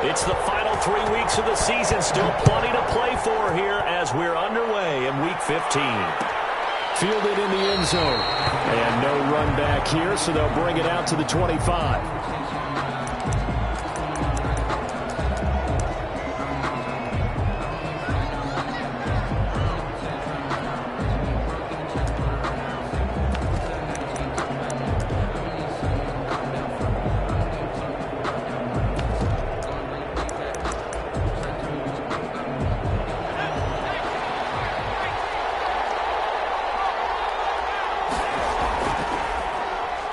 It's the final 3 weeks of the season. Still plenty to play for here as we're underway in Week 15. Fielded in the end zone. And no run back here, so they'll bring it out to the 25.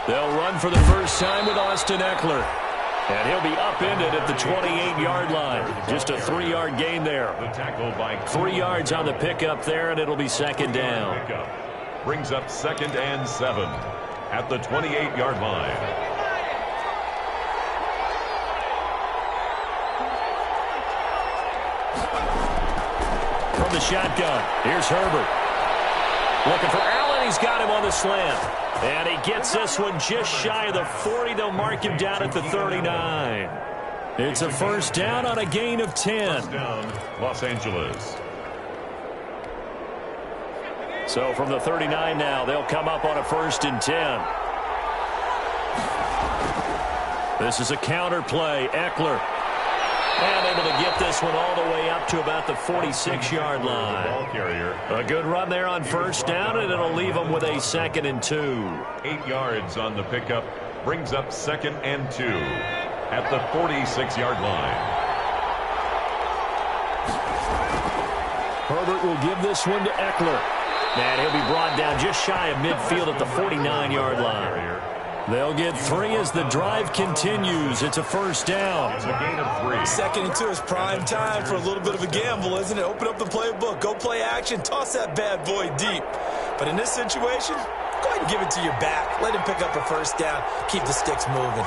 They'll run for the first time with Austin Eckler. And he'll be upended at the 28-yard line. Just a 3-yard gain there. 3 yards on the pickup there, and it'll be second down. Brings up 2nd and 7 at the 28-yard line. From the shotgun, here's Herbert. Looking for Allen. He's got him on the slant. And he gets this one just shy of the 40. They'll mark him down at the 39. It's a first down on a gain of 10. First down, Los Angeles. So from the 39 now, they'll come up on a 1st and 10. This is a counter play. Eckler. And able to get this one all the way up to about the 46-yard line. A good run there on first down, and it'll leave them with a 2nd and 2. 8 yards on the pickup. Brings up 2nd and 2 at the 46-yard line. Herbert will give this one to Eckler. And he'll be brought down just shy of midfield at the 49-yard line. They'll get 3 as the drive continues. It's a first down. It's a gain of 3. 2nd and 2 is prime time for a little bit of a gamble, isn't it? Open up the playbook. Go play action. Toss that bad boy deep. But in this situation, go ahead and give it to your back. Let him pick up a first down. Keep the sticks moving.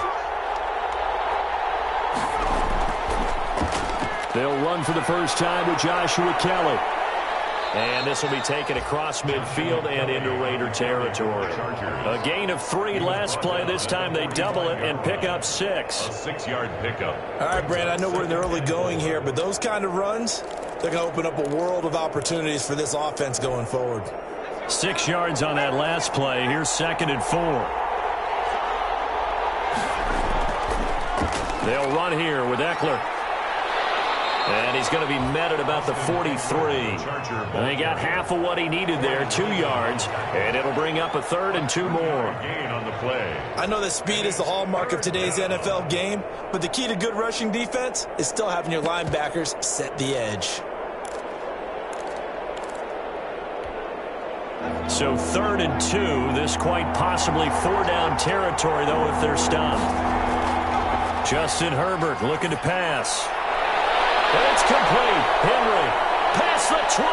They'll run for the first time with Joshua Kelly. And this will be taken across midfield and into Raider territory. A gain of 3 last play. This time they double it and pick up 6. A 6-yard pickup. All right, Brand, I know we're in the early going here, but those kind of runs, they're going to open up a world of opportunities for this offense going forward. 6 yards on that last play. Here's 2nd and 4. They'll run here with Eckler. And he's going to be met at about the 43. And they got half of what he needed there, 2 yards. And it'll bring up a 3rd and 2 more. Gain on the play. I know that speed is the hallmark of today's NFL game, but the key to good rushing defense is still having your linebackers set the edge. So 3rd and 2. This quite possibly 4-down territory, though, if they're stopped. Justin Herbert looking to pass. And it's complete. Henry past the 20.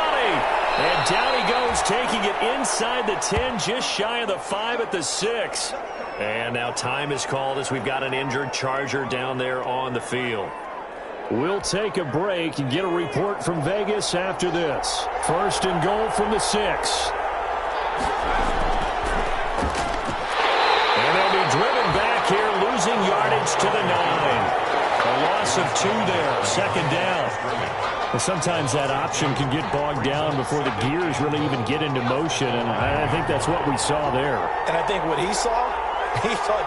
And down he goes, taking it inside the 10, just shy of the 5 at the 6. And now time is called as we've got an injured Charger down there on the field. We'll take a break and get a report from Vegas after this. 1st and goal from the 6. And they'll be driven back here, losing yardage to the 9. A loss of 2 there, 2nd down. Well, sometimes that option can get bogged down before the gears really even get into motion, and I think that's what we saw there. And I think what he saw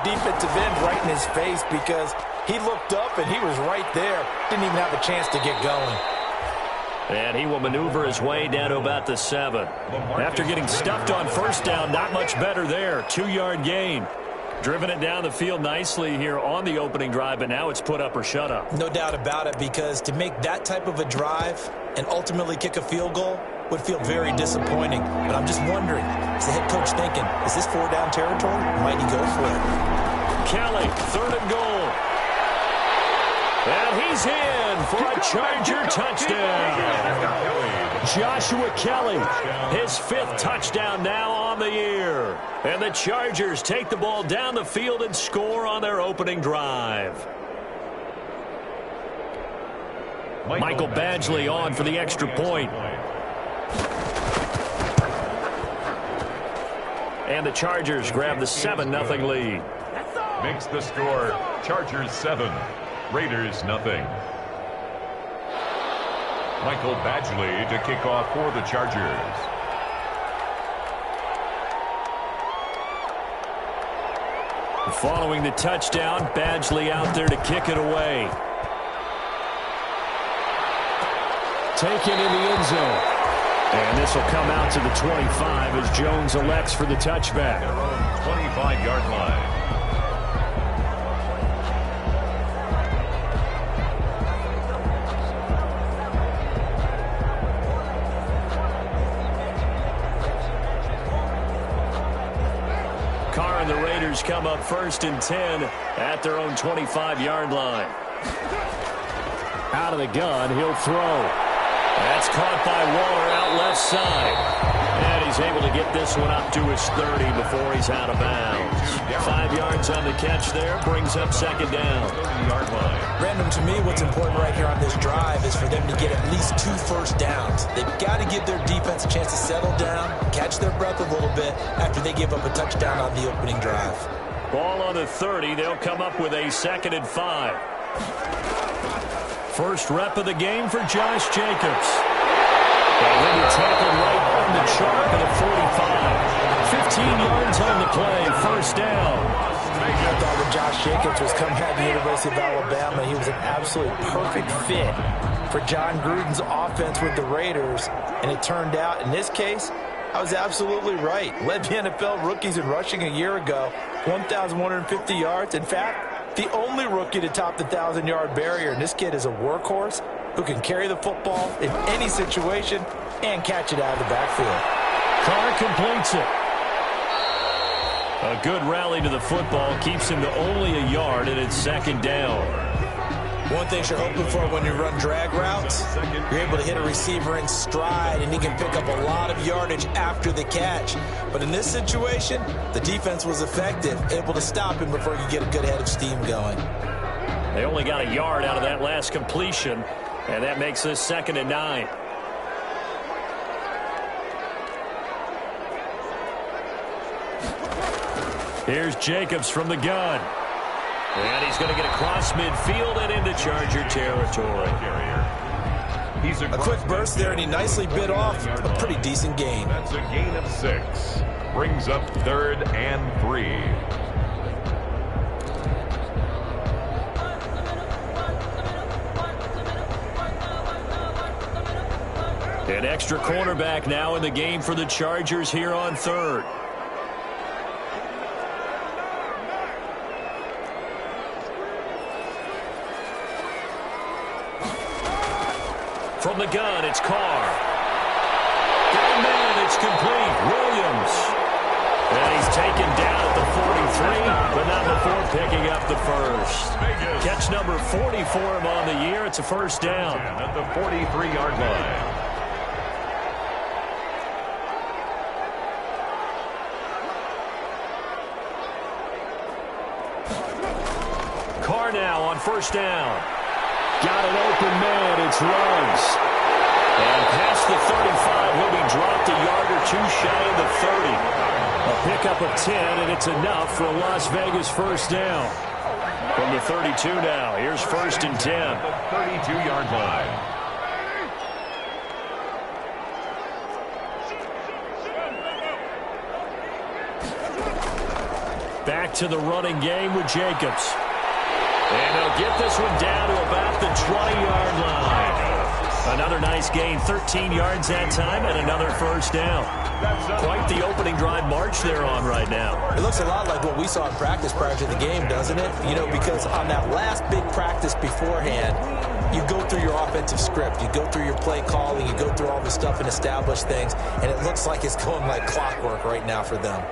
defensive end right in his face because he looked up and he was right there. Didn't even have a chance to get going. And he will maneuver his way down to about the 7. After getting stuffed on first down, not much better there. 2-yard gain. Driven it down the field nicely here on the opening drive, but now it's put up or shut up. No doubt about it, because to make that type of a drive and ultimately kick a field goal would feel very disappointing. But I'm just wondering, is the head coach thinking, is this 4-down territory? Might he go for it? Kelly, 3rd and goal. And he's in for a Charger touchdown. Joshua Kelly. His 5th touchdown now on the year. And the Chargers take the ball down the field and score on their opening drive. Michael Badgley on for the extra point. And the Chargers grab the 7-0 lead. Makes the score Chargers 7, Raiders nothing. Michael Badgley to kick off for the Chargers. Following the touchdown, Badgley out there to kick it away. Taken in the end zone. And this will come out to the 25 as Jones elects for the touchback. Their own 25-yard line. Carr and the Raiders come up 1st and 10 at their own 25-yard line. Out of the gun, he'll throw. That's caught by Waller out left side. And he's able to get this one up to his 30 before he's out of bounds. 5 yards on the catch there, brings up 2nd down. 30-yard line. Random, to me, what's important right here on this drive is for them to get at least 2 first downs. They've got to give their defense a chance to settle down, catch their breath a little bit after they give up a touchdown on the opening drive. Ball on the 30. They'll come up with a 2nd and 5. First rep of the game for Josh Jacobs. And then he tackled right on the chalk at the 45. 15 yards on the play, 1st down. I thought when Josh Jacobs was coming out of the University of Alabama, he was an absolute perfect fit for John Gruden's offense with the Raiders. And it turned out, in this case, I was absolutely right. Led the NFL rookies in rushing a year ago, 1,150 yards. In fact, the only rookie to top the 1,000-yard barrier, and this kid is a workhorse who can carry the football in any situation and catch it out of the backfield. Carr completes it. A good rally to the football keeps him to only a yard, and it's 2nd down. One thing you're hoping for when you run drag routes, you're able to hit a receiver in stride, and he can pick up a lot of yardage after the catch. But in this situation, the defense was effective, able to stop him before you get a good head of steam going. They only got a yard out of that last completion, and that makes this 2nd and 9. Here's Jacobs from the gun. And he's going to get across midfield and into Charger territory. He's a quick burst there, and he nicely bit off a pretty decent gain. That's a gain of 6. Brings up 3rd and 3. An extra cornerback now in the game for the Chargers here on 3rd. From the gun, it's Carr. Got a man, it's complete. Williams. And he's taken down at the 43, but not before picking up the first. Catch number 40 for him on the year. It's a 1st down. At the 43-yard line. Carr now on 1st down. Got an open man. It's Ruggs. And past the 35, he'll be dropped a yard or 2 shy of the 30. A pickup of 10, and it's enough for a Las Vegas 1st down. From the 32 now, here's 1st and 10. The 32-yard line. Back to the running game with Jacobs. And they'll get this one down to about the 20-yard line. Another nice gain, 13 yards that time, and another 1st down. Quite the opening drive march they're on right now. It looks a lot like what we saw in practice prior to the game, doesn't it? You know, because on that last big practice beforehand, you go through your offensive script. You go through your play calling. You go through all the stuff and establish things. And it looks like it's going like clockwork right now for them.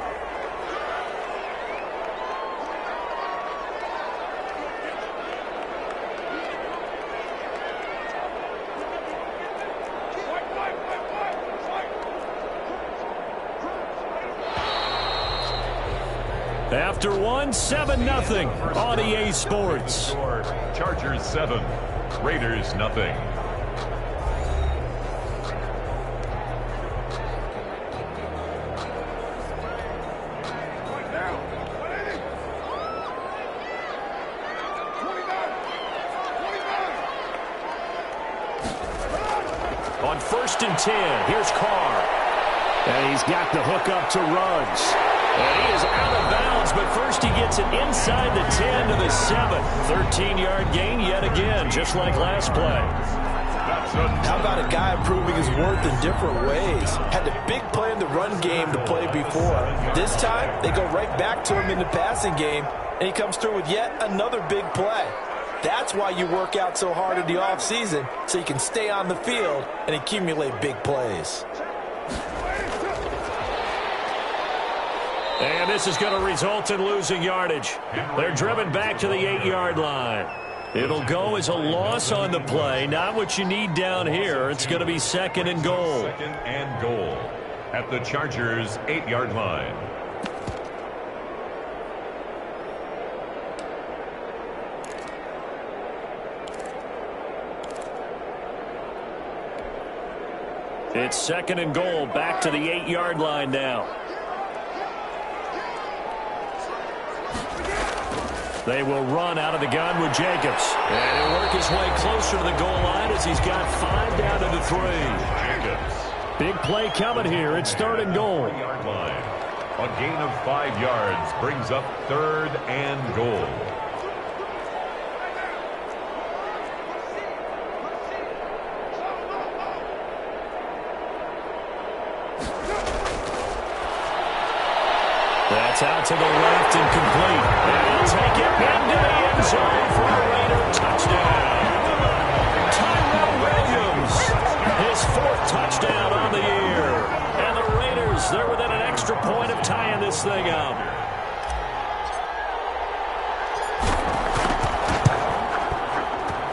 After one, 7-0 on EA Sports. Chargers 7, Raiders nothing. On 1st and 10, here's Carr. And he's got the hook up to Ruggs. And he is out of bounds, but first he gets it inside the 10 to the 7. 13-yard gain yet again, just like last play. How about a guy proving his worth in different ways? Had a big play in the run game to play before. This time, they go right back to him in the passing game, and he comes through with yet another big play. That's why you work out so hard in the offseason, so you can stay on the field and accumulate big plays. And this is going to result in losing yardage. They're driven back to the 8-yard line. It'll go as a loss on the play. Not what you need down here. It's going to be 2nd and goal. 2nd and goal at the Chargers' 8-yard line. It's 2nd and goal, back to the 8-yard line now. They will run out of the gun with Jacobs. And he'll work his way closer to the goal line as he's got 5 down to the 3. Jacobs. Big play coming here. It's 3rd and goal. 3-yard line. A gain of 5 yards brings up 3rd and goal. That's out to the left and complete. And he'll take it into the end zone for a Raider touchdown. Tyrell Williams, his 4th touchdown on the year. And the Raiders, they're within an extra point of tying this thing up.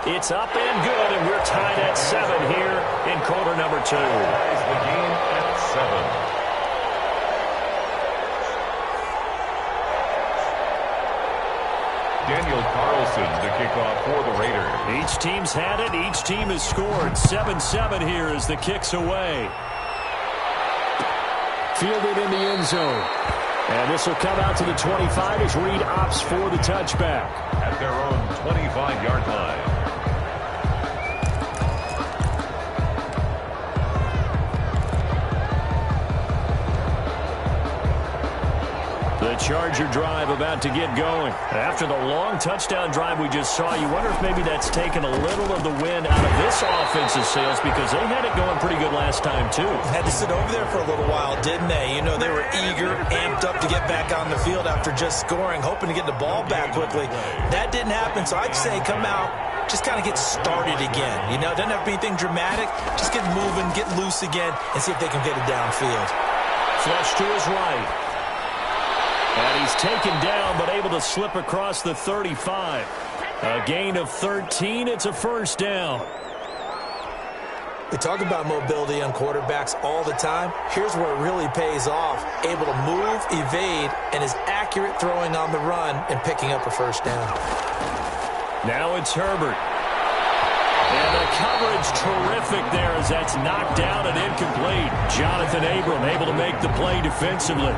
It's up and good, and we're tied at 7 here in quarter number 2. The game at 7. Daniel Carlson to kick off for the Raiders. Each team's had it. Each team has scored. 7-7 here as the kick's away. Fielded in the end zone. And this will come out to the 25 as Reed opts for the touchback. At their own 25-yard line. The Charger drive about to get going. After the long touchdown drive we just saw, you wonder if maybe that's taken a little of the wind out of this offensive sails because they had it going pretty good last time, too. Had to sit over there for a little while, didn't they? You know, they were eager, amped up to get back on the field after just scoring, hoping to get the ball back quickly. That didn't happen, so I'd say come out, just kind of get started again. You know, doesn't have to be anything dramatic. Just get moving, get loose again, and see if they can get it downfield. Flush to his right. And he's taken down, but able to slip across the 35. A gain of 13. It's a 1st down. We talk about mobility on quarterbacks all the time. Here's where it really pays off. Able to move, evade, and is accurate throwing on the run and picking up a 1st down. Now it's Herbert. And the coverage terrific there as that's knocked down and incomplete. Jonathan Abram able to make the play defensively.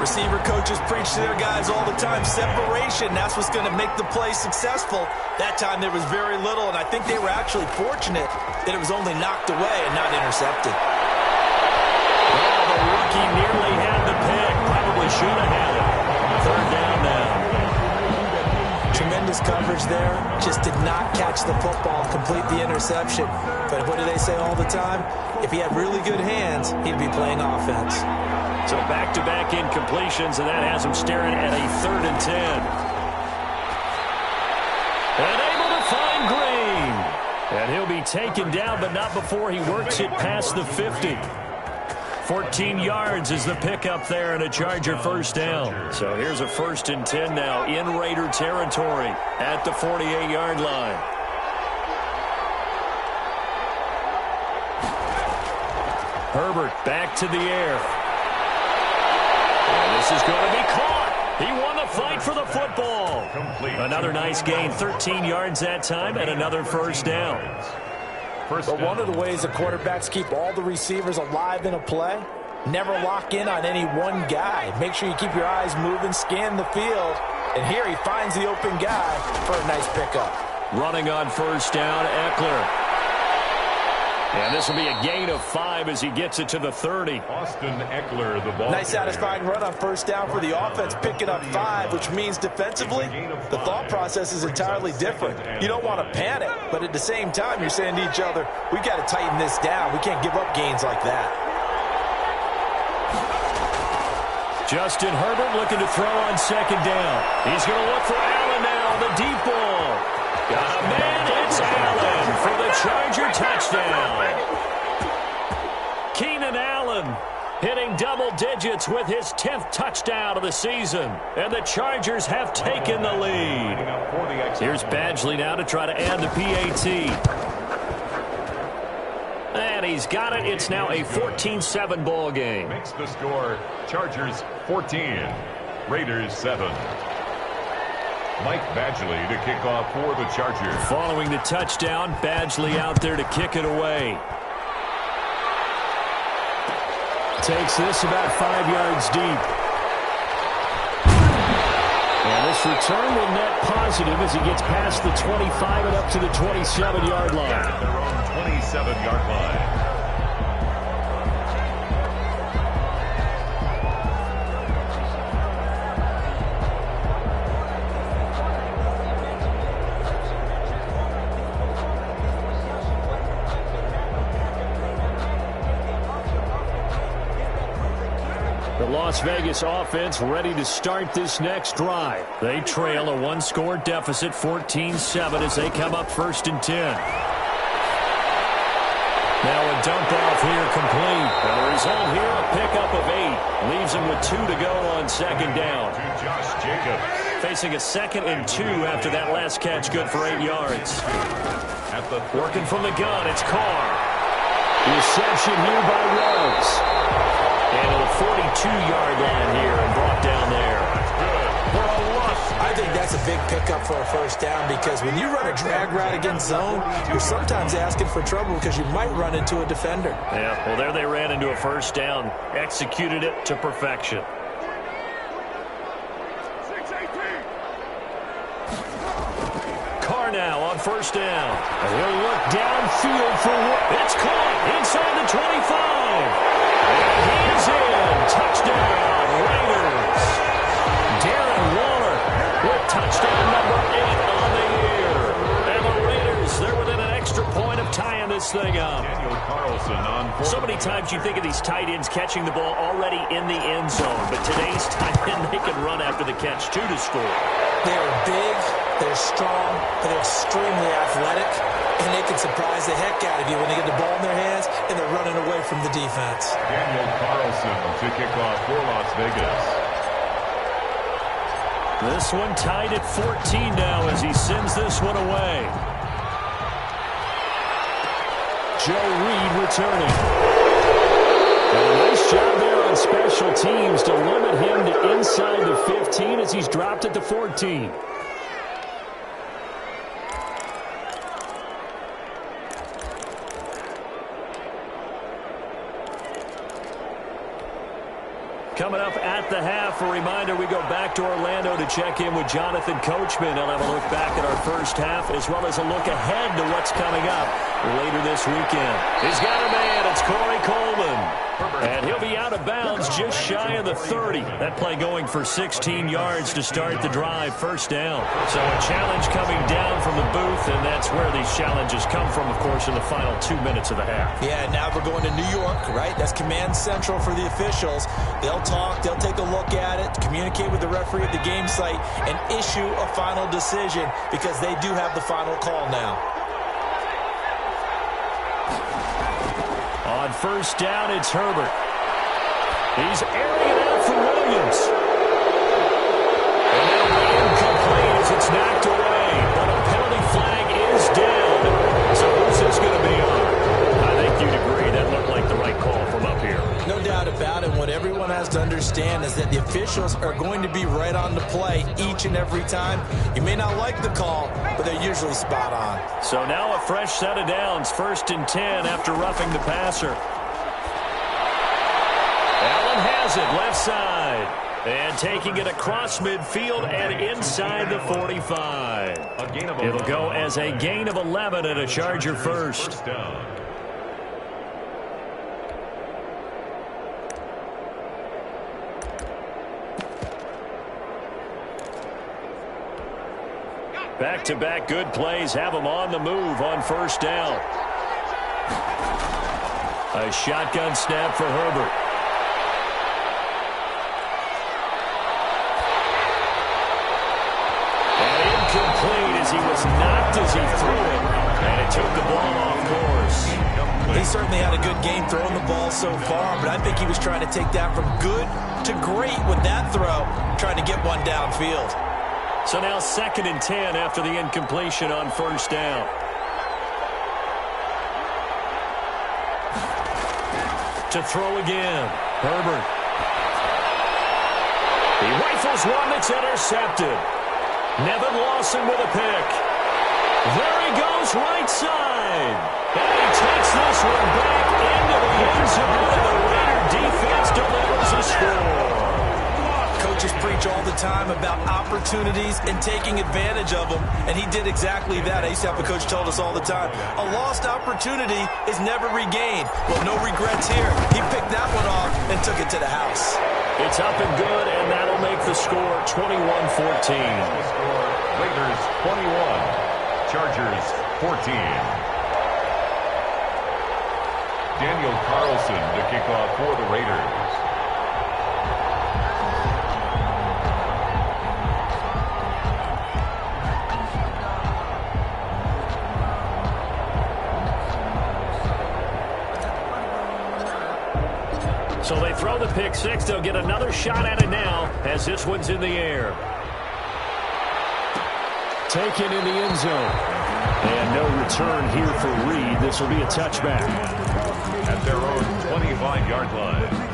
Receiver coaches preach to their guys all the time. Separation, that's what's going to make the play successful. That time there was very little, and I think they were actually fortunate that it was only knocked away and not intercepted. Well, the rookie nearly had the pick. Probably should have had it. 3rd down now. Tremendous coverage there. Just did not catch the football, complete the interception. But what do they say all the time? If he had really good hands, he'd be playing offense. So back-to-back incompletions, and that has him staring at a 3rd and 10. And able to find Green. And he'll be taken down, but not before he works it past the 50. 14 yards is the pickup there and a Charger 1st down. So here's a 1st and 10 now in Raider territory at the 48-yard line. Herbert back to the air. And this is going to be caught. He won the fight for the football. Another nice gain, 13 yards that time, and another 1st down. But one of the ways the quarterbacks keep all the receivers alive in a play, never lock in on any one guy. Make sure you keep your eyes moving, scan the field. And here he finds the open guy for a nice pickup. Running on 1st down, Eckler. And this will be a gain of 5 as he gets it to the 30. Austin Eckler, the ball. Nice satisfying run on first down for the offense, picking up 5, which means defensively, the thought process is entirely different. You don't want to panic, but at the same time, you're saying to each other, we've got to tighten this down. We can't give up gains like that. Justin Herbert looking to throw on second down. He's going to look for Allen now, the deep ball. Got a man, it's Allen for the Charger touchdown. Keenan Allen hitting double digits with his 10th touchdown of the season. And the Chargers have taken the lead. Here's Badgley now to try to add the PAT. And he's got it. It's now a 14-7 ball game. Makes the score Chargers 14, Raiders 7. Mike Badgley to kick off for the Chargers. Following the touchdown, Badgley out there to kick it away. Takes this about 5 yards deep. And this return will net positive as he gets past the 25 and up to the 27-yard line. At their own 27-yard line. Las Vegas offense ready to start this next drive. They trail a 1-score deficit, 14-7, as they come up 1st and 10. Now a dump off here complete. And the result here, a pickup of 8. Leaves him with 2 to go on second down. To Josh Jacobs. Facing a 2nd and 2 after that last catch, good for 8 yards. Working from the gun, it's Carr. Reception here by Rhodes. And to the 42-yard line here and brought down there. For a loss. I think that's a big pickup for a first down because when you run a drag route against zone, you're sometimes asking for trouble because you might run into a defender. Yeah, well, there they ran into a first down. Executed it to perfection. Carr now on first down. And he'll look downfield for what? It's caught inside the 25. And he's in. Touchdown, Raiders. Darren Waller with touchdown number 8 on the year. And the Raiders, they're within an extra point of tying this thing up. Daniel Carlson on. So many times you think of these tight ends catching the ball already in the end zone. But today's tight end, they can run after the catch, too, to score. They're big, they're strong, and they're extremely athletic. And they can surprise the heck out of you when they get the ball in their hands and they're running away from the defense. Daniel Carlson to kick off for Las Vegas. This one tied at 14 now as he sends this one away. Joe Reed returning. And a nice job there on special teams to limit him to inside the 15 as he's dropped at the 14. Coming up at the half, a reminder, we go back to Orlando to check in with Jonathan Coachman. He'll have a look back at our first half as well as a look ahead to what's coming up later this weekend. He's got a man. It's Corey Coleman. And he'll be out of bounds just shy of the 30. That play going for 16 yards to start the drive, first down. So a challenge coming down from the booth, and that's where these challenges come from, of course, in the final 2 minutes of the half. Yeah, now we're going to New York, right? That's command central for the officials. They'll talk, they'll take a look at it, communicate with the referee at the game site, and issue a final decision because they do have the final call now. On first down, it's Herbert. He's airing it out for Williams. And now incomplete as it's knocked away. But a penalty flag is down. So who's this going to be on? I think you'd agree that looked like the right call from up here. No doubt about it. What everyone has to understand is that the officials are going to be right on the play each and every time. You may not like the call, but they're usually spot on. So now a fresh set of downs, 1st and 10 after roughing the passer. Allen has it, left side. And taking it across midfield and inside the 45. It'll go as a gain of 11 and a Charger first. Back-to-back good plays have him on the move on first down. A shotgun snap for Herbert. And incomplete as he was knocked as he threw it. And it took the ball off course. He certainly had a good game throwing the ball so far, but I think he was trying to take that from good to great with that throw, trying to get one downfield. So now 2nd and 10 after the incompletion on first down. To throw again, Herbert. He rifles one that's intercepted. Nevin Lawson with a pick. There he goes, right side. And he takes this one back into the end zone, and the Raider defense delivers a score. Coaches preach all the time about opportunities and taking advantage of them, and he did exactly that. I used to have a coach told us all the time, a lost opportunity is never regained. Well, no regrets here. He picked that one off and took it to the house. It's up and good, and that'll make the score 21-14. Raiders 21, Chargers 14. Daniel Carlson to kick off for the Raiders. So they throw the pick six. They'll get another shot at it now as this one's in the air. Taken in the end zone. And no return here for Reed. This will be a touchback. At their own 25-yard line.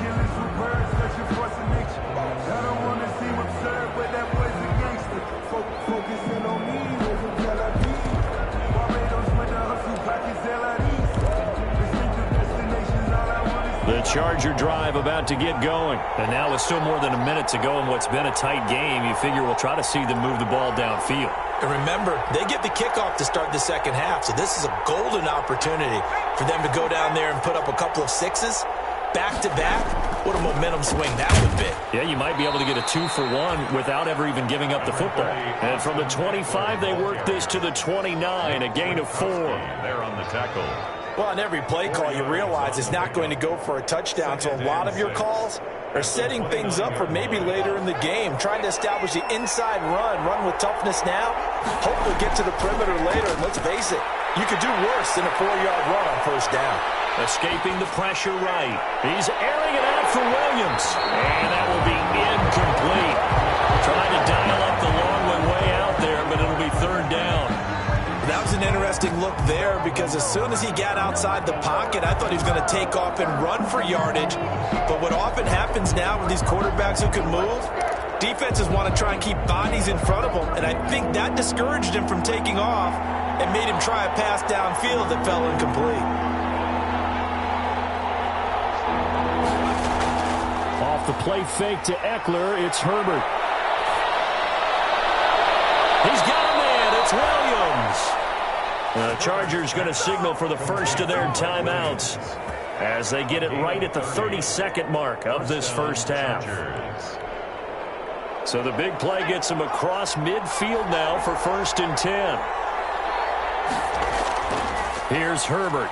The Charger drive about to get going. And now with still more than a minute to go in what's been a tight game, you figure we'll try to see them move the ball downfield. And remember, they get the kickoff to start the second half, so this is a golden opportunity for them to go down there and put up a couple of sixes back-to-back. What a momentum swing that would be. Yeah, you might be able to get a 2-for-1 without ever even giving up the football. And from the 25, they work this to the 29, a gain of 4. There on the tackle. Well, on every play call, you realize it's not going to go for a touchdown, so a lot of your calls are setting things up for maybe later in the game, trying to establish the inside run with toughness now, hopefully get to the perimeter later, and let's face it, you could do worse than a 4-yard run on first down. Escaping the pressure right. He's airing it out for Williams, and that will be incomplete. Trying to dial up the long one way out there, but it'll be third down. That was an interesting look there because as soon as he got outside the pocket, I thought he was going to take off and run for yardage. But what often happens now with these quarterbacks who can move, defenses want to try and keep bodies in front of them. And I think that discouraged him from taking off and made him try a pass downfield that fell incomplete. Off the play fake to Eckler, it's Herbert. He's got a man. It's Williams. The Chargers going to signal for the first of their timeouts as they get it right at the 32nd mark of this first half. So the big play gets them across midfield now for 1st and 10. Here's Herbert.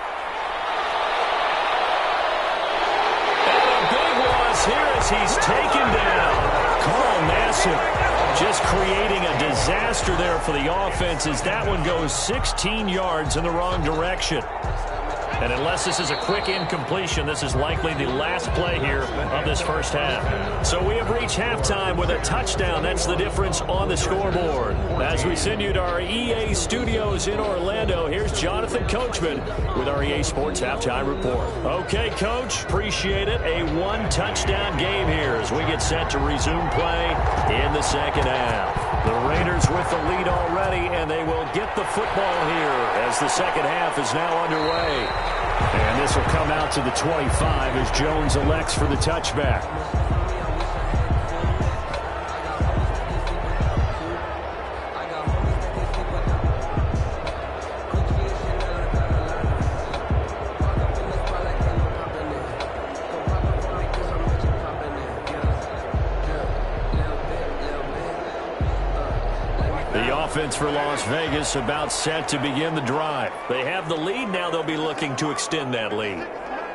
And a big loss here as he's taken down. Carl Nassib just creating a disaster there for the offense as that one goes 16 yards in the wrong direction. And unless this is a quick incompletion, this is likely the last play here of this first half. So we have reached halftime with a touchdown. That's the difference on the scoreboard. As we send you to our EA studios in Orlando, here's Jonathan Coachman with our EA Sports Halftime Report. Okay, Coach, appreciate it. A one-touchdown game here as we get set to resume play in the second half. The Raiders with the lead already, and they will get the football here as the second half is now underway. And this will come out to the 25 as Jones elects for the touchback. offense for Las Vegas about set to begin the drive. They have the lead. Now they'll be looking to extend that lead.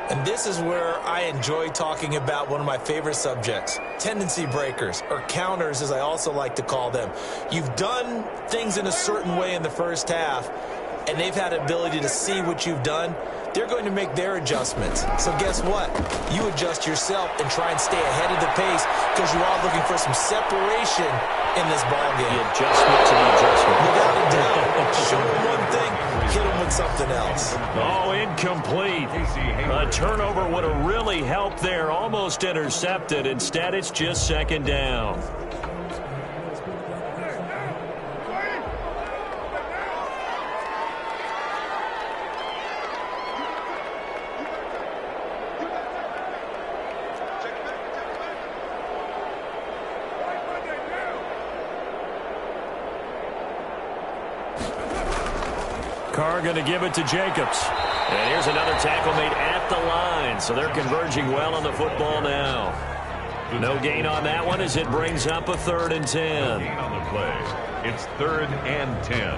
And this is where I enjoy talking about one of my favorite subjects, tendency breakers, or counters as I also like to call them. You've done things in a certain way in the first half, and they've had the ability to see what you've done. They're going to make their adjustments. So guess what? You adjust yourself and try and stay ahead of the pace because you are looking for some separation in this ballgame. The adjustment to the adjustment. Without a doubt. Show them one thing, hit them with something else. Oh, incomplete. A turnover would have really helped there. Almost intercepted. Instead, it's just second down. Carr going to give it to Jacobs. And here's another tackle made at the line. So they're converging well on the football now. No gain on that one as it brings up a 3rd and 10. Gain on the play. It's 3rd and 10.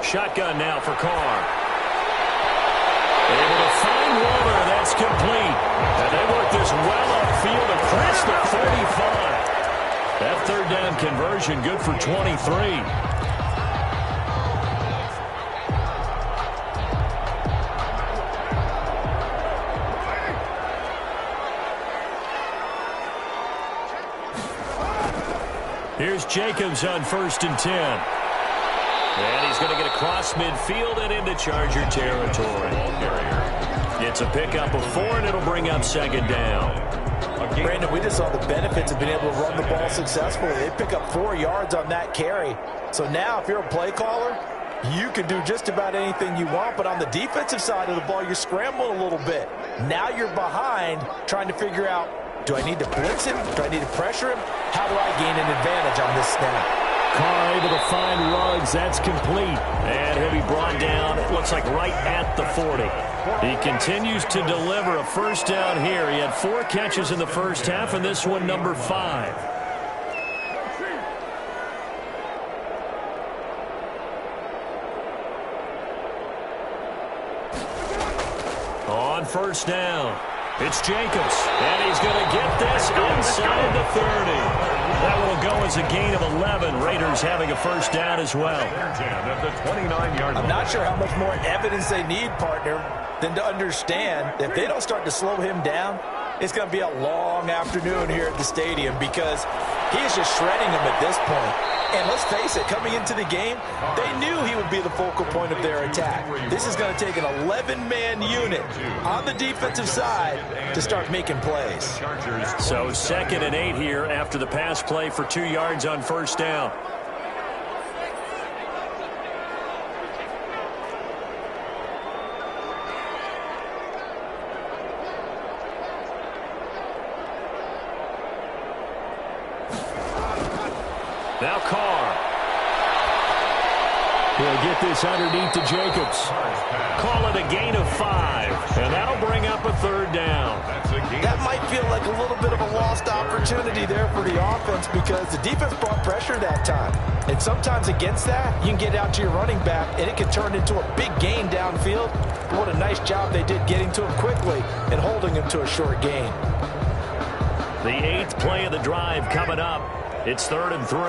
Shotgun now for Carr. Able to find Warner. That's complete. And they work this well upfield across the 35. That 3rd down conversion good for 23. Here's Jacobs on 1st and 10. And he's going to get across midfield and into Charger territory. It's a pickup of 4, and it'll bring up 2nd down. Brandon, we just saw the benefits of being able to run the ball successfully. They pick up 4 yards on that carry. So now if you're a play caller, you can do just about anything you want. But on the defensive side of the ball, you're scrambling a little bit. Now you're behind trying to figure out, do I need to blitz him? Do I need to pressure him? How do I gain an advantage on this snap? Carr able to find Ruggs. That's complete. And he'll be brought down, it looks like right at the 40. He continues to deliver a 1st down here. He had 4 catches in the first half, and this one number 5. On 1st down, it's Jacobs. And he's going to get this inside the 30. That will go as a gain of 11. Raiders having a 1st down as well. At the 29-yard line. I'm not sure how much more evidence they need, partner, than to understand that if they don't start to slow him down, it's going to be a long afternoon here at the stadium because he is just shredding them at this point. And let's face it, coming into the game, they knew he would be the focal point of their attack. This is going to take an 11-man unit on the defensive side to start making plays. So 2nd and 8 here after the pass play for 2 yards on 1st down. Now Carr. He'll get this underneath to Jacobs. Call it a gain of 5. And that'll bring up a 3rd down. That might feel like a little bit of a lost opportunity there for the offense because the defense brought pressure that time. And sometimes against that, you can get out to your running back, and it can turn into a big gain downfield. But what a nice job they did getting to him quickly and holding him to a short gain. The 8th play of the drive coming up. It's 3rd and 3.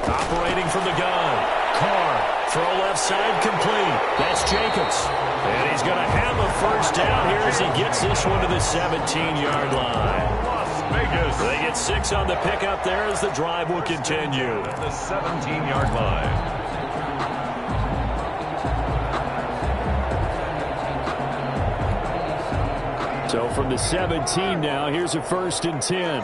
Operating from the gun. Carr, throw left side complete. That's Jacobs. And he's going to have a 1st down here as he gets this one to the 17-yard line. Vegas. They get 6 on the pickup there as the drive will continue. At the 17-yard line. So from the 17 now, here's a 1st and 10.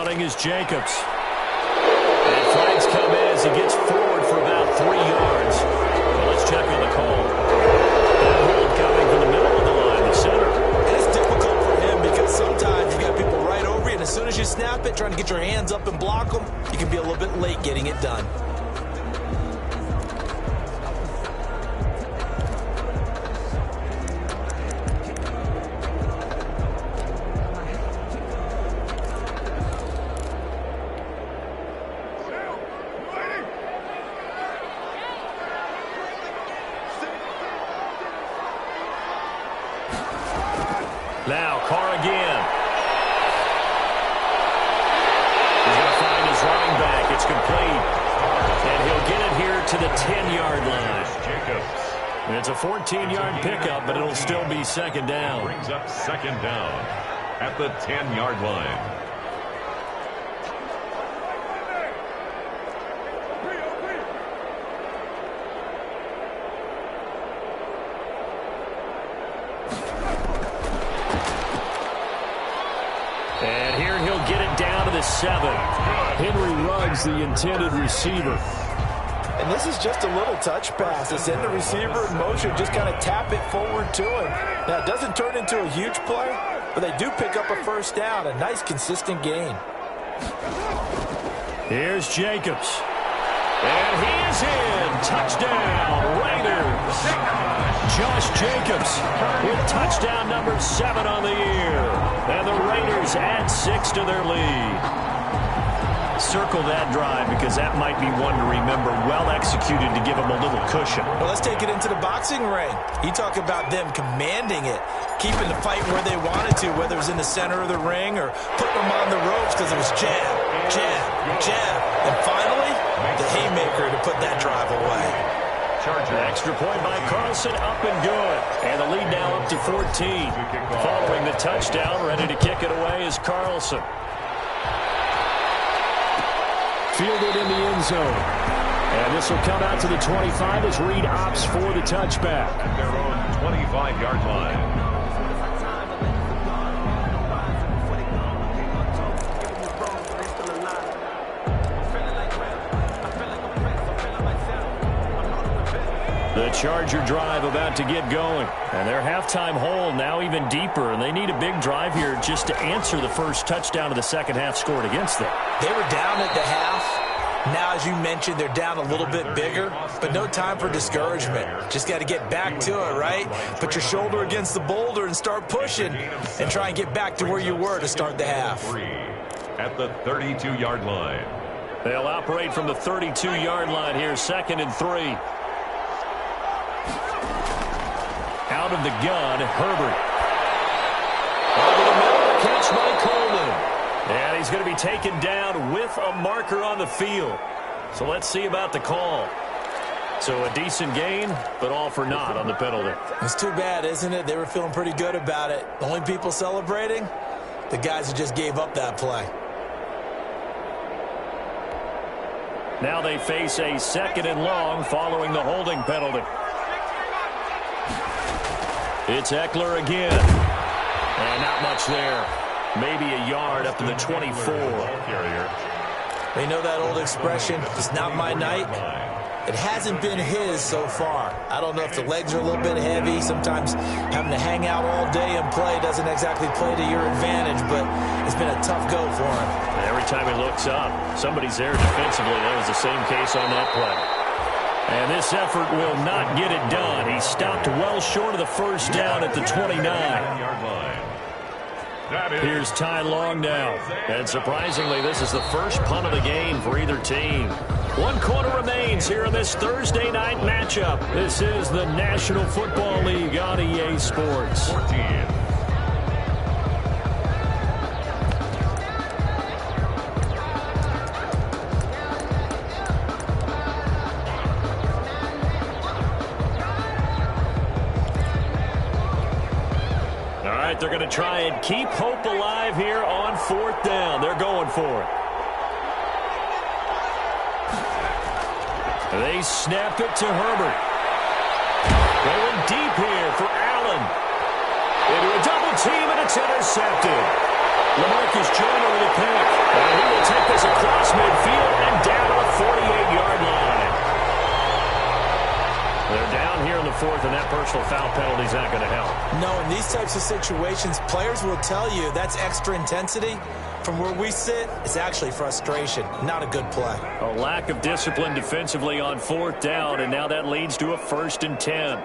Punting is Jacobs. And flags come in as he gets forward for about 3 yards. Well, let's check on the call. That hold coming from the middle of the line, the center. And it's difficult for him because sometimes you got people right over you, and as soon as you snap it, trying to get your hands up and block them, you can be a little bit late getting it done. Now, Carr again. He's going to find his running back. It's complete. And he'll get it here to the 10-yard line. Jacobs. And it's a 14-yard pickup, but it'll still be second down. Brings up second down at the 10-yard line. And here he'll get it down to the 7. Henry Ruggs, the intended receiver. And this is just a little touch pass. It's in the receiver in motion. Just kind of tap it forward to him. Now, it doesn't turn into a huge play, but they do pick up a first down. A nice, consistent gain. Here's Jacobs. And he is in. Touchdown, Raiders. Josh Jacobs with touchdown number 7 on the year. And the Raiders add 6 to their lead. Circle that drive because that might be one to remember. Well executed to give them a little cushion. Well, let's take it into the boxing ring. You talk about them commanding it, keeping the fight where they wanted to, whether it was in the center of the ring or putting them on the ropes because it was jab, jab, jab. And finally, the haymaker to put that drive away. Charger. Extra point by Carlson, up and good. And the lead now up to 14. Following the touchdown, ready to kick it away is Carlson. Fielded in the end zone. And this will come out to the 25 as Reed opts for the touchback. At their own 25-yard line. The Charger drive about to get going. And their halftime hole now even deeper. And they need a big drive here just to answer the first touchdown of the second half scored against them. They were down at the half. Now, as you mentioned, they're down a little bit bigger, but no time for discouragement. Just got to get back to it, right? Put your shoulder against the boulder and start pushing and try and get back to where you were to start the half. At the 32-yard line. They'll operate from the 32-yard line here, 2nd and 3. Out of the gun, Herbert. Over the middle, catch by Coleman. And he's going to be taken down with a marker on the field. So let's see about the call. So a decent gain, but all for naught on the penalty. It's too bad, isn't it? They were feeling pretty good about it. The only people celebrating, the guys who just gave up that play. Now they face a 2nd and long following the holding penalty. It's Eckler again. And not much there. Maybe a yard up to the 24. They know that old expression, it's not my night. It hasn't been his so far. I don't know if the legs are a little bit heavy. Sometimes having to hang out all day and play doesn't exactly play to your advantage, but it's been a tough go for him. And every time he looks up, somebody's there defensively. That was the same case on that play. And this effort will not get it done. He stopped well short of the first down at the 29. Here's Ty Long now. And surprisingly, this is the first punt of the game for either team. 1 quarter remains here in this Thursday night matchup. This is the National Football League on EA Sports. 14. They're going to try and keep hope alive here on 4th down. They're going for it. They snap it to Herbert. Going deep here for Allen. Into a double team, and it's intercepted. LaMarcus Joyner with a pick. And he will take this across midfield and down to the 48-yard line. They're down here in the fourth, and that personal foul penalty is not going to help. No, in these types of situations, players will tell you that's extra intensity. From where we sit, it's actually frustration. Not a good play. A lack of discipline defensively on fourth down, and now that leads to a 1st and 10.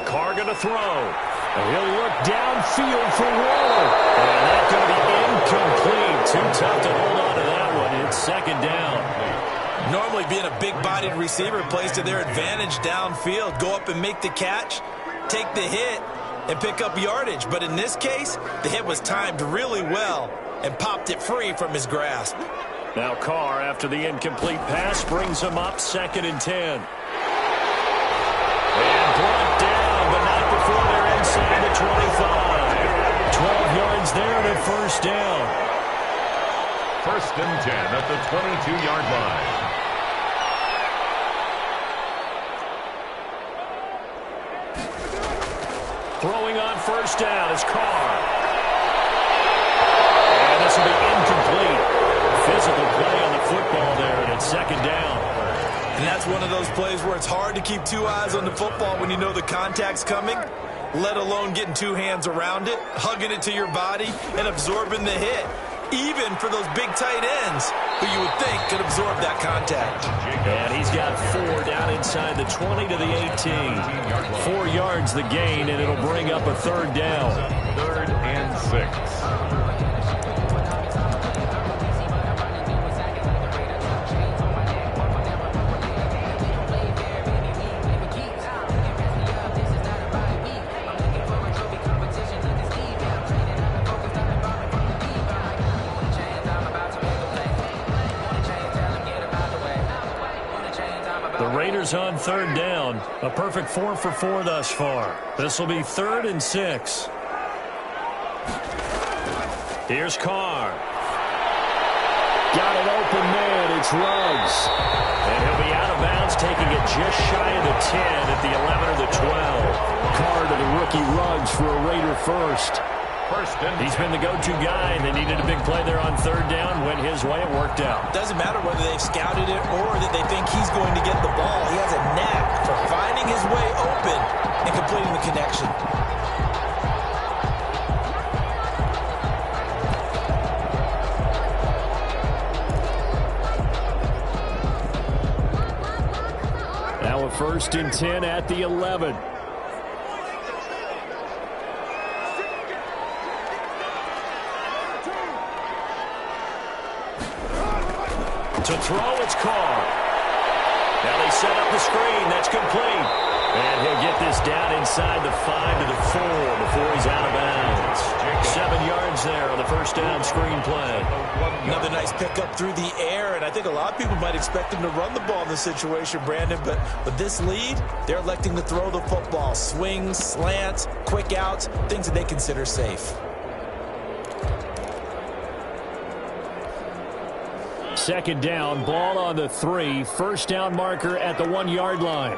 Carr going to throw. And he'll look downfield for Waller. And that's going to be incomplete. Too tough to hold on to that one. It's 2nd down. Normally being a big-bodied receiver plays to their advantage downfield. Go up and make the catch, take the hit, and pick up yardage. But in this case, the hit was timed really well and popped it free from his grasp. Now Carr, after the incomplete pass, brings him up 2nd and 10. And brought down, but not before they're inside the 25. 12 yards there and a 1st down. 1st and 10 at the 22-yard line. Throwing on 1st down is Carr. And this will be incomplete. Physical play on the football there, and it's 2nd down. And that's one of those plays where it's hard to keep 2 eyes on the football when you know the contact's coming, let alone getting 2 hands around it, hugging it to your body, and absorbing the hit. Even for those big tight ends who you would think could absorb that contact. And he's got 4 down inside the 20 to the 18. 4 yards the gain, and it'll bring up a 3rd down. 3rd and 6. Raiders on 3rd down. A perfect 4 for 4 thus far. This will be 3rd and 6. Here's Carr. Got an open man. It's Ruggs. And he'll be out of bounds, taking it just shy of the 10 at the 11 or the 12. Carr to the rookie Ruggs for a Raider first. He's been the go-to guy, and they needed a big play there on 3rd down. Went his way, it worked out. Doesn't matter whether they've scouted it or that they think he's going to get the ball. He has a knack for finding his way open and completing the connection. Now a 1st and 10 at the 11. To throw, it's Carr. Now they set up the screen. That's complete. And he'll get this down inside the 5 to the 4 before he's out of bounds. 7 yards there on the 1st down screen play. Another nice pickup through the air, and I think a lot of people might expect him to run the ball in this situation, Brandon, but with this lead, they're electing to throw the football. Swings, slants, quick outs, things that they consider safe. 2nd down, ball on the 3. 1st down marker at the 1-yard line.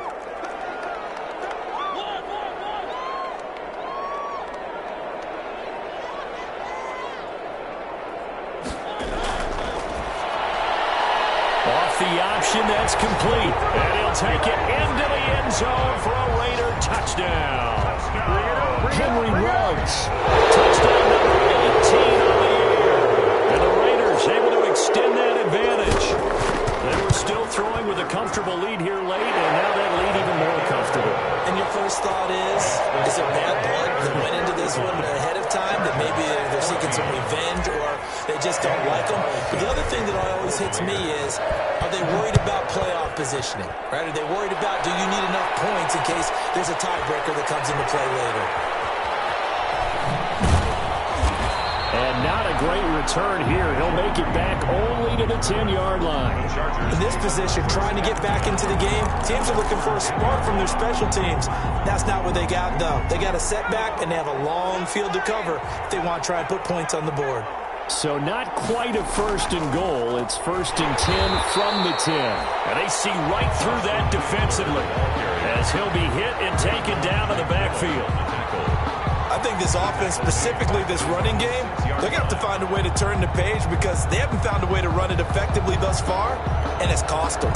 Off the option, that's complete. And he'll take it into the end zone for a Raider touchdown. Henry Ruggs. Touchdown number 18 on the year. And the Raiders able to extend that advantage. They were still throwing with a comfortable lead here late, and now that lead even more comfortable. And your first thought is it bad blood that went into this one ahead of time, that maybe they're seeking some revenge or they just don't like them? But the other thing that always hits me is, are they worried about playoff positioning? Right? Are they worried about, do you need enough points in case there's a tiebreaker that comes into play later? And not a great return here. He'll make it back only to the 10-yard line. In this position, trying to get back into the game, teams are looking for a spark from their special teams. That's not what they got, though. They got a setback, and they have a long field to cover if they want to try and put points on the board. So not quite a 1st and goal. It's 1st and 10 from the 10. And they see right through that defensively as he'll be hit and taken down to the backfield. I think this offense, specifically this running game, they're going to have to find a way to turn the page because they haven't found a way to run it effectively thus far, and it's cost them.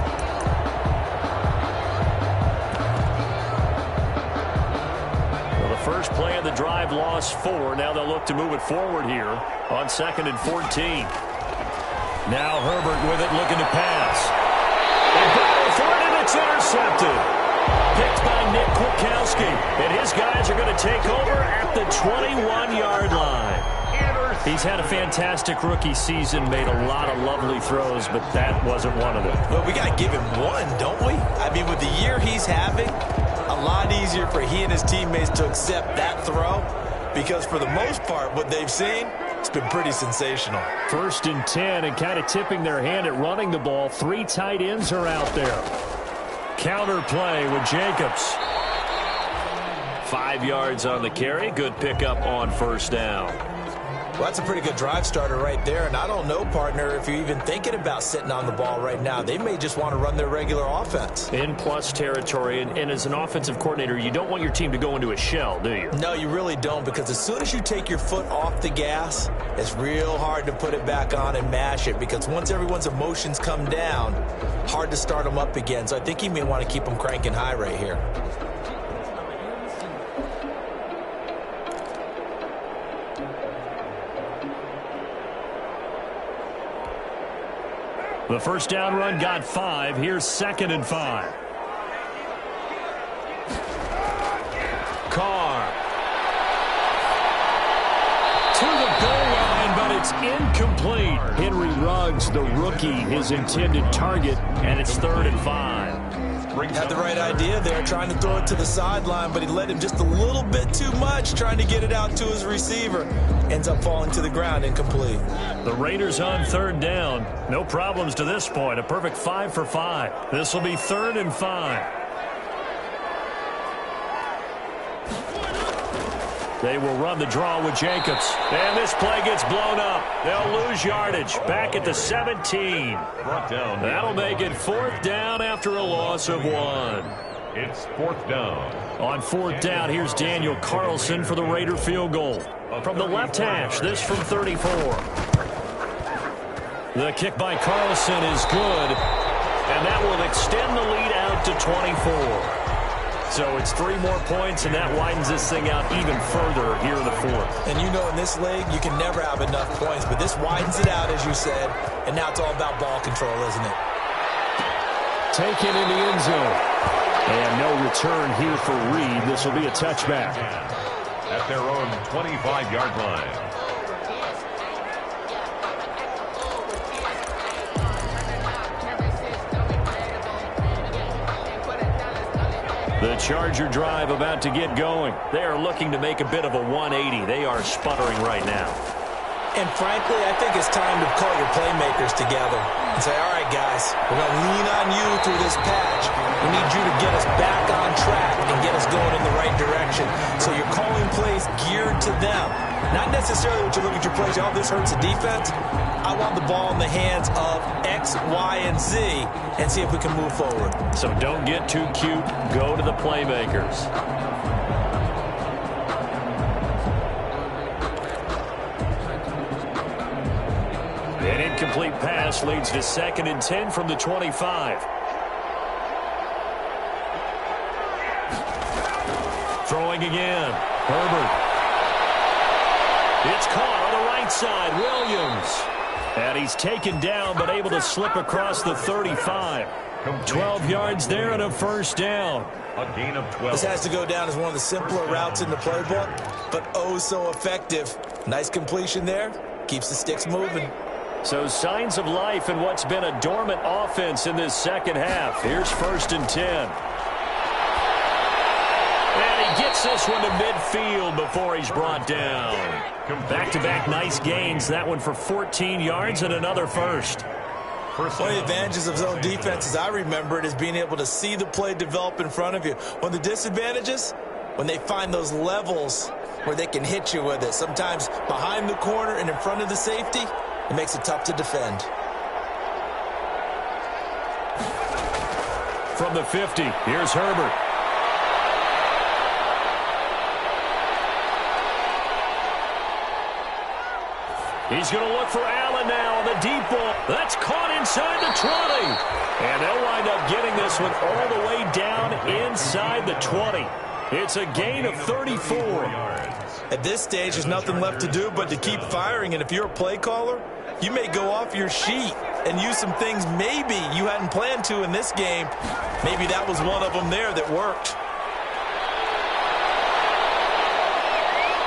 Well, the first play of the drive lost 4. Now they'll look to move it forward here on 2nd and 14. Now Herbert with it, looking to pass. And going for it, and it's intercepted. Picked by Nick Kwiatkowski. And his guys are going to take over at the 21-yard line. He's had a fantastic rookie season, made a lot of lovely throws, but that wasn't one of them. Well, we got to give him one, don't we? I mean, with the year he's having, a lot easier for he and his teammates to accept that throw because for the most part, what they've seen, it's been pretty sensational. 1st and 10 and kind of tipping their hand at running the ball. 3 tight ends are out there. Counter play with Jacobs. 5 yards on the carry. Good pickup on 1st down. Well, that's a pretty good drive starter right there, and I don't know, partner, if you're even thinking about sitting on the ball right now. They may just want to run their regular offense. In plus territory, and as an offensive coordinator, you don't want your team to go into a shell, do you? No, you really don't, because as soon as you take your foot off the gas, it's real hard to put it back on and mash it, because once everyone's emotions come down, hard to start them up again. So I think you may want to keep them cranking high right here. The 1st down run got 5. Here's 2nd and 5. Carr. To the goal line, but it's incomplete. Henry Ruggs, the rookie, his intended target, and it's 3rd and 5. Had the right idea there, trying to throw it to the sideline, but he let him just a little bit too much, trying to get it out to his receiver. Ends up falling to the ground, incomplete. The Raiders on 3rd down. No problems to this point. A perfect 5 for 5. This will be 3rd and 5. They will run the draw with Jacobs. And this play gets blown up. They'll lose yardage. Back at the 17. That'll make it 4th down after a loss of 1. It's 4th down. On 4th down, here's Daniel Carlson for the Raider field goal. From the left hash, this from 34. The kick by Carlson is good. And that will extend the lead out to 24. So it's 3 more points, and that widens this thing out even further here in the 4th. And you know in this league, you can never have enough points, but this widens it out, as you said, and now it's all about ball control, isn't it? Taken in the end zone. And no return here for Reed. This will be a touchback. At their own 25-yard line. The Charger drive about to get going. They are looking to make a bit of a 180. They are sputtering right now. And frankly, I think it's time to call your playmakers together and say, all right, guys, we're going to lean on you through this patch. We need you to get us back on track and get us going in the right direction. So you're calling plays geared to them. Not necessarily what you look at your plays, oh, this hurts the defense. I want the ball in the hands of X, Y, and Z and see if we can move forward. So don't get too cute. Go to the playmakers. An incomplete pass leads to 2nd and 10 from the 25. Throwing again. Herbert. It's caught on the right side. Williams. And he's taken down but able to slip across the 35. 12 yards there and a 1st down. A gain of 12. This has to go down as one of the simpler routes in the playbook, but oh so effective. Nice completion there. Keeps the sticks moving. So signs of life in what's been a dormant offense in this 2nd half. Here's 1st and 10. And he gets this one to midfield before he's brought down. Back-to-back nice gains. That one for 14 yards and another 1st. One of the advantages of zone defense, as I remember it, is being able to see the play develop in front of you. One of the disadvantages, when they find those levels where they can hit you with it. Sometimes behind the corner and in front of the safety, it makes it tough to defend. From the 50, here's Herbert. He's going to look for Allen now on the deep ball. That's caught inside the 20. And they'll wind up getting this one all the way down inside the 20. It's a gain of 34. At this stage, there's nothing left to do but to keep firing. And if you're a play caller, you may go off your sheet and use some things maybe you hadn't planned to in this game. Maybe that was one of them there that worked.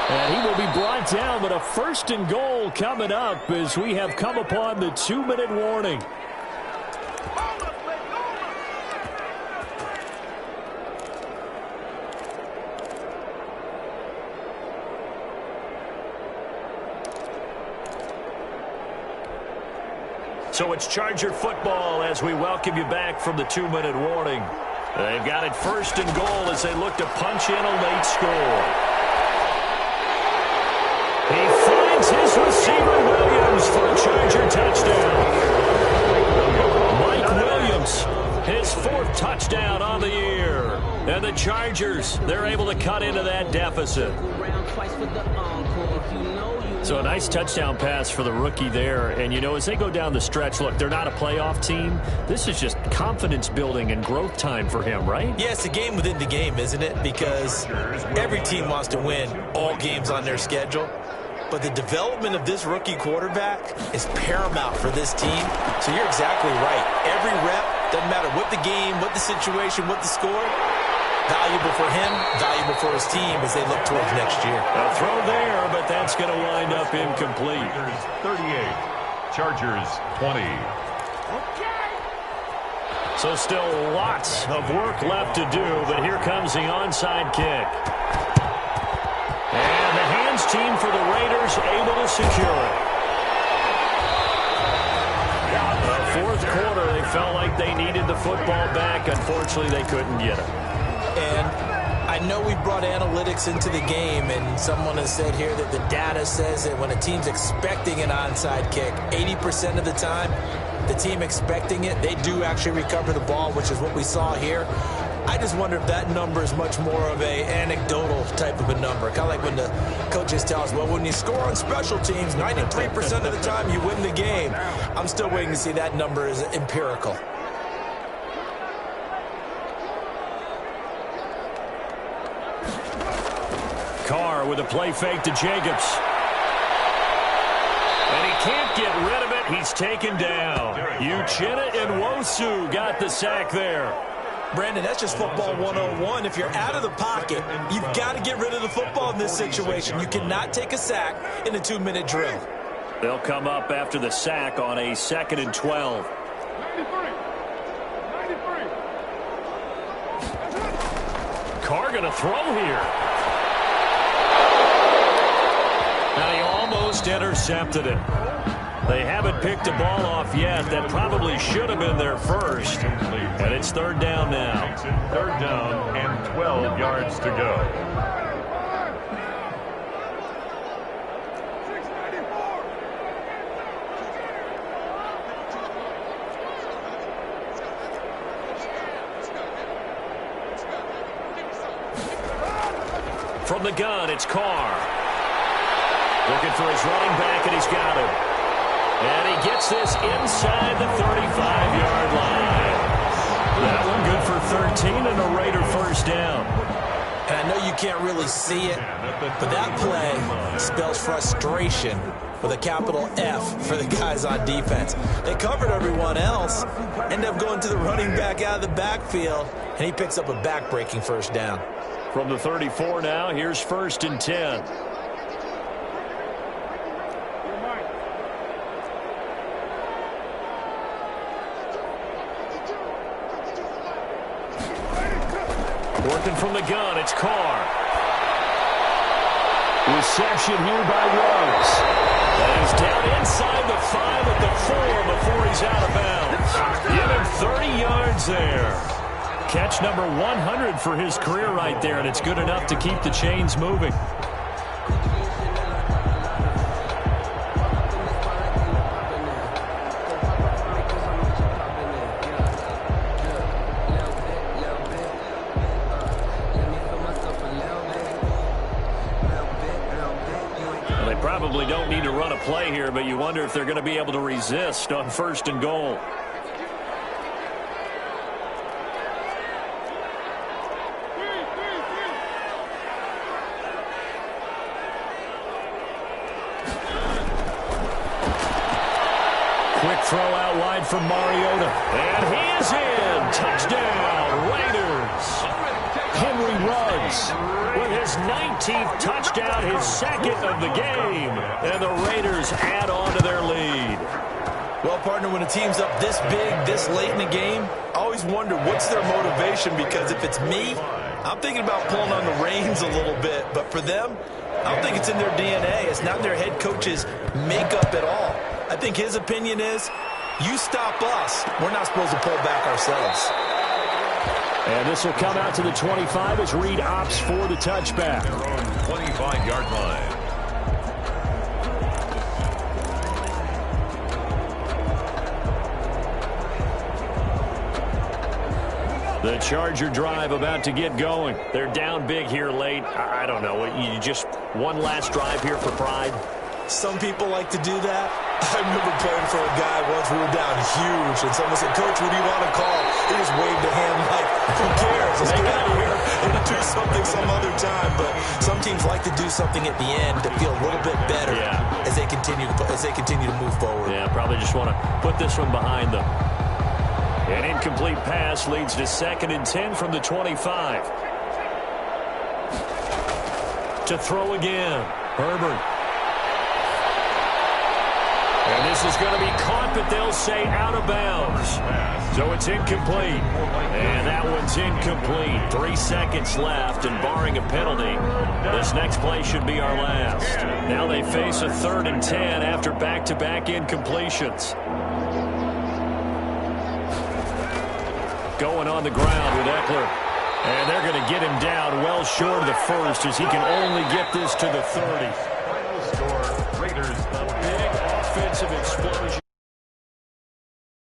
And he will be brought down, but a 1st and goal coming up as we have come upon the 2-minute warning. So it's Charger football as we welcome you back from the 2-minute warning. They've got it 1st and goal as they look to punch in a late score. He finds his receiver, Williams, for a Charger touchdown. Mike Williams, his 4th touchdown on the year. And the Chargers, they're able to cut into that deficit. So a nice touchdown pass for the rookie there. And, you know, as they go down the stretch, look, they're not a playoff team. This is just confidence building and growth time for him, right? Yeah, it's a game within the game, isn't it? Because every team wants to win all games on their schedule. But the development of this rookie quarterback is paramount for this team. So you're exactly right. Every rep, doesn't matter what the game, what the situation, what the score, valuable for him, valuable for his team as they look towards next year. A throw there, but that's going to wind up incomplete. 38, Chargers 20. So still lots of work left to do, but here comes the onside kick. And the hands team for the Raiders able to secure it. The 4th quarter, they felt like they needed the football back. Unfortunately, they couldn't get it. And I know we brought analytics into the game, and someone has said here that the data says that when a team's expecting an onside kick, 80% of the time, the team expecting it, they do actually recover the ball, which is what we saw here. I just wonder if that number is much more of a anecdotal type of a number. Kind of like when the coaches tell us, well, when you score on special teams, 93% of the time you win the game. I'm still waiting to see that number is empirical. Carr with a play fake to Jacobs. And he can't get rid of it. He's taken down. Uchenna Nwosu got the sack there. Brandon, that's just football 101. If you're out of the pocket, you've got to get rid of the football in this situation. You cannot take a sack in a 2-minute drill. They'll come up after the sack on a 2nd and 12. Carr going to throw here. And he almost intercepted it. They haven't picked a ball off yet. That probably should have been their first. And it's 3rd down now. 3rd down and 12 yards to go. From the gun, it's Carr. Looking for his running back, and he's got him. And he gets this inside the 35-yard line. That one good for 13 and a Raider 1st down. And I know you can't really see it, but that play spells frustration with a capital F for the guys on defense. They covered everyone else, end up going to the running back out of the backfield, and he picks up a back-breaking 1st down. From the 34 now, here's 1st and 10. Working from the gun, it's Carr. Reception here by Ruggs. And he's down inside the 5 at the 4 before he's out of bounds. Give him 30 yards there. Catch number 100 for his career right there, and it's good enough to keep the chains moving. Probably don't need to run a play here, but you wonder if they're going to be able to resist on 1st and goal. Quick throw out wide from Mariota. And he is in. Touchdown, Raiders. Henry Ruggs with his 19th touchdown, his 2nd of the game. And the Raiders add on to their lead. Well, partner, when a team's up this big, this late in the game, I always wonder what's their motivation, because if it's me, I'm thinking about pulling on the reins a little bit. But for them, I don't think it's in their DNA. It's not their head coach's makeup at all. I think his opinion is, you stop us, we're not supposed to pull back ourselves. And this will come out to the 25 as Reed opts for the touchback. 25-yard line. The Charger drive about to get going. They're down big here late. I don't know. You just one last drive here for pride? Some people like to do that. I remember playing for a guy once. We were down huge, and someone said, "Coach, what do you want to call?" He just waved a hand like, who cares? Let's get out of here and do something some other time. But some teams like to do something at the end to feel a little bit better as they continue to move forward. Yeah, probably just want to put this one behind them. An incomplete pass leads to 2nd and 10 from the 25. To throw again, Herbert. And this is going to be caught, but they'll say out of bounds. So it's incomplete. And that one's incomplete. 3 seconds left, and barring a penalty, this next play should be our last. Now they face a 3rd and 10 after back-to-back incompletions. Going on the ground with Eckler. And they're going to get him down well short of the 1st, as he can only get this to the 30. Final score, Raiders. Big offensive explosion.